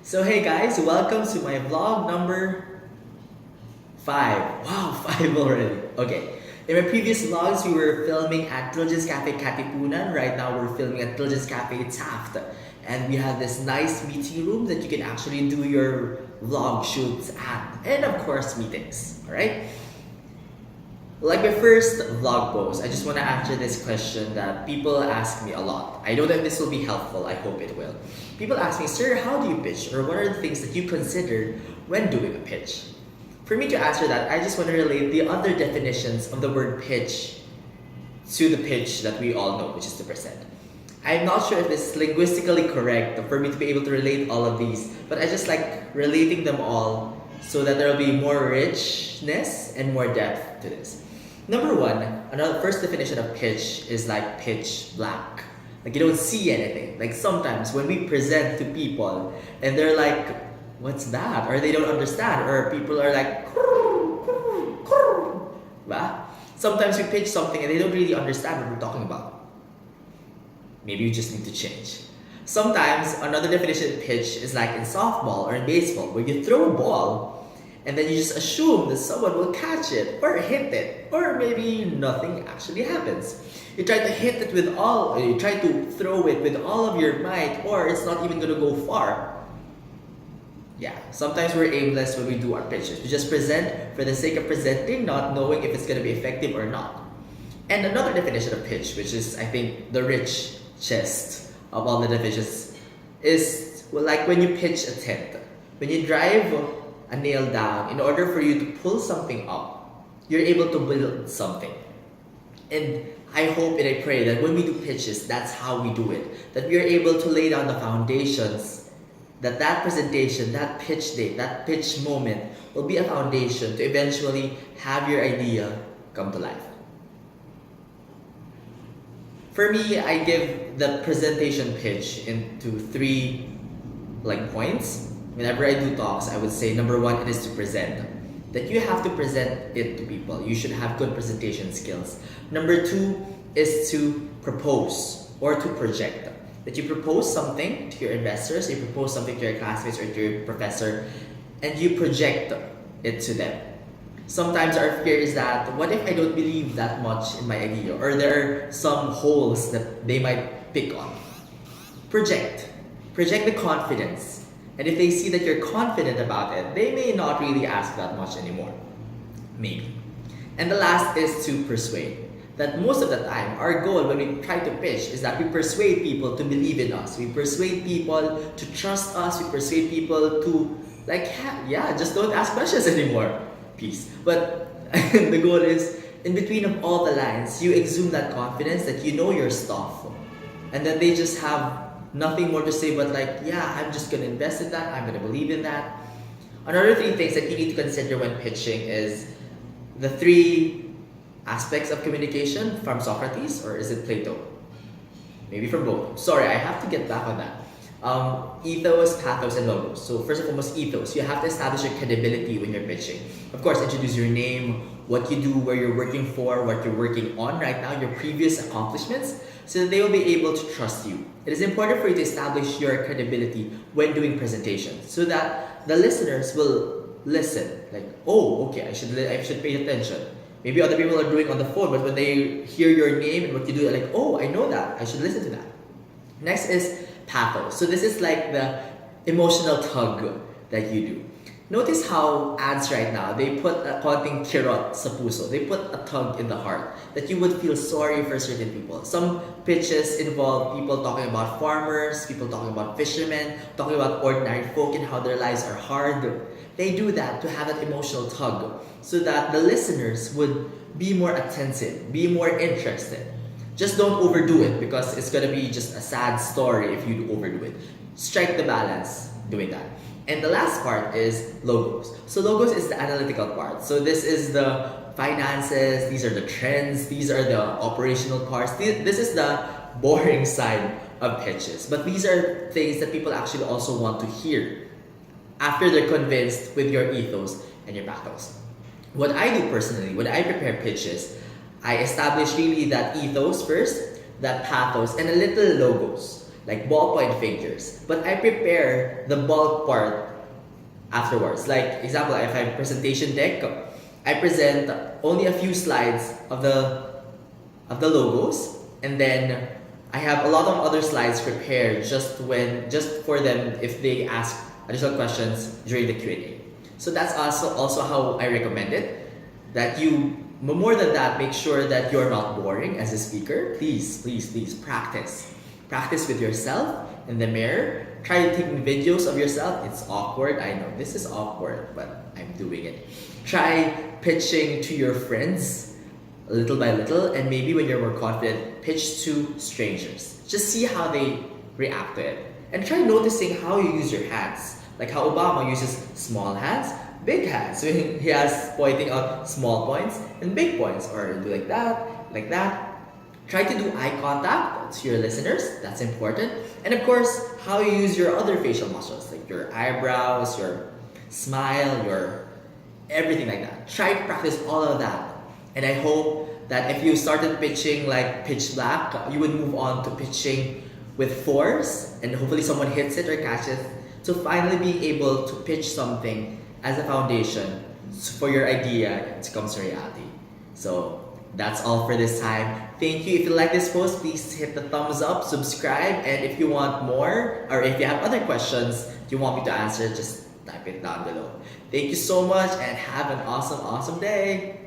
So hey guys, welcome to my vlog number 5. Wow, 5 already. Okay. In my previous vlogs, we were filming at Diligence Cafe Katipunan. Right now, we're filming at Diligence Cafe Taft. And we have this nice meeting room that you can actually do your vlog shoots at. And of course, meetings. Alright? Like my first vlog post, I just want to answer this question that people ask me a lot. I know that this will be helpful. I hope it will. People ask me, sir, how do you pitch? Or what are the things that you consider when doing a pitch? For me to answer that, I just want to relate the other definitions of the word pitch to the pitch that we all know, which is to present. I'm not sure if this is linguistically correct for me to be able to relate all of these, but I just like relating them all so that there will be more richness and more depth to this. Number one, another first definition of pitch is like pitch black. Like you don't see anything. Like sometimes when we present to people and they're like, what's that? Or they don't understand. Or people are like, bah? Sometimes we pitch something and they don't really understand what we're talking about. Maybe you just need to change. Sometimes another definition of pitch is like in softball or in baseball where you throw a ball and then you just assume that someone will catch it or hit it, or maybe nothing actually happens. You try to hit it with all, you try to throw it with all of your might, or it's not even gonna go far. Yeah, sometimes we're aimless when we do our pitches. We just present for the sake of presenting, not knowing if it's gonna be effective or not. And another definition of pitch, which is I think the richest of all the definitions, is well, like when you pitch a tent. When you drive a nail down, in order for you to pull something up, you're able to build something. And I hope and I pray that when we do pitches, that's how we do it. That we are able to lay down the foundations, that presentation, that pitch day, that pitch moment will be a foundation to eventually have your idea come to life. For me, I give the presentation pitch into 3 points. Whenever I do talks, I would say number 1, it is to present. That you have to present it to people. You should have good presentation skills. Number 2 is to propose or to project. That you propose something to your investors, you propose something to your classmates or to your professor, and you project it to them. Sometimes our fear is that, what if I don't believe that much in my idea? Or there are some holes that they might pick on. Project. Project the confidence. And if they see that you're confident about it, they may not really ask that much anymore. Maybe. And the last is to persuade. That most of the time, our goal when we try to pitch is that we persuade people to believe in us. We persuade people to trust us. We persuade people to, just don't ask questions anymore. Peace. But the goal is, in between of all the lines, you exude that confidence that you know your stuff. And then they just have nothing more to say but I'm just gonna invest in that, I'm gonna believe in that. Another 3 things that you need to consider when pitching is the 3 aspects of communication from Socrates, or is it Plato? Maybe from both. Sorry, I have to get back on that. Ethos, pathos, and logos. So first and foremost, ethos. You have to establish your credibility when you're pitching. Of course, introduce your name, what you do, where you're working for, what you're working on right now, your previous accomplishments, so that they will be able to trust you. It is important for you to establish your credibility when doing presentations, so that the listeners will listen. Oh, okay, I should pay attention. Maybe other people are doing on the phone, but when they hear your name and what you do, they're oh, I know that, I should listen to that. Next is pathos. So this is the emotional tug that you do. Notice how ads right now, they put a konting kirot sa puso. They put a tug in the heart that you would feel sorry for certain people. Some pitches involve people talking about farmers, people talking about fishermen, talking about ordinary folk and how their lives are hard. They do that to have that emotional tug so that the listeners would be more attentive, be more interested. Just don't overdo it because it's gonna be just a sad story if you overdo it. Strike the balance doing that. And the last part is logos. So logos is the analytical part. So this is the finances, these are the trends, these are the operational parts. This is the boring side of pitches. But these are things that people actually also want to hear after they're convinced with your ethos and your pathos. What I do personally, when I prepare pitches, I establish really that ethos first, that pathos, and a little logos. like ballpoint figures. But I prepare the bulk part afterwards. Like example, if I have presentation deck, I present only a few slides of the logos, and then I have a lot of other slides prepared just for them if they ask additional questions during the Q&A. So that's also how I recommend it. That you, more than that, make sure that you're not boring as a speaker. Please, please, please practice. Practice with yourself in the mirror. Try taking videos of yourself. It's awkward. I know this is awkward, but I'm doing it. Try pitching to your friends little by little, and maybe when you're more confident, pitch to strangers. Just see how they react to it. And try noticing how you use your hands. Like how Obama uses small hands, big hands. So he has pointing out small points and big points, or do like that, like that. Try to do eye contact to your listeners, that's important. And of course, how you use your other facial muscles, like your eyebrows, your smile, your everything like that. Try to practice all of that. And I hope that if you started pitching like pitch black, you would move on to pitching with force, and hopefully someone hits it or catches, to finally being able to pitch something as a foundation for your idea to come to reality. So that's all for this time. Thank you. If you like this post, please hit the thumbs up, subscribe, and if you want more, or if you have other questions you want me to answer, just type it down below. Thank you so much, and have an awesome, awesome day.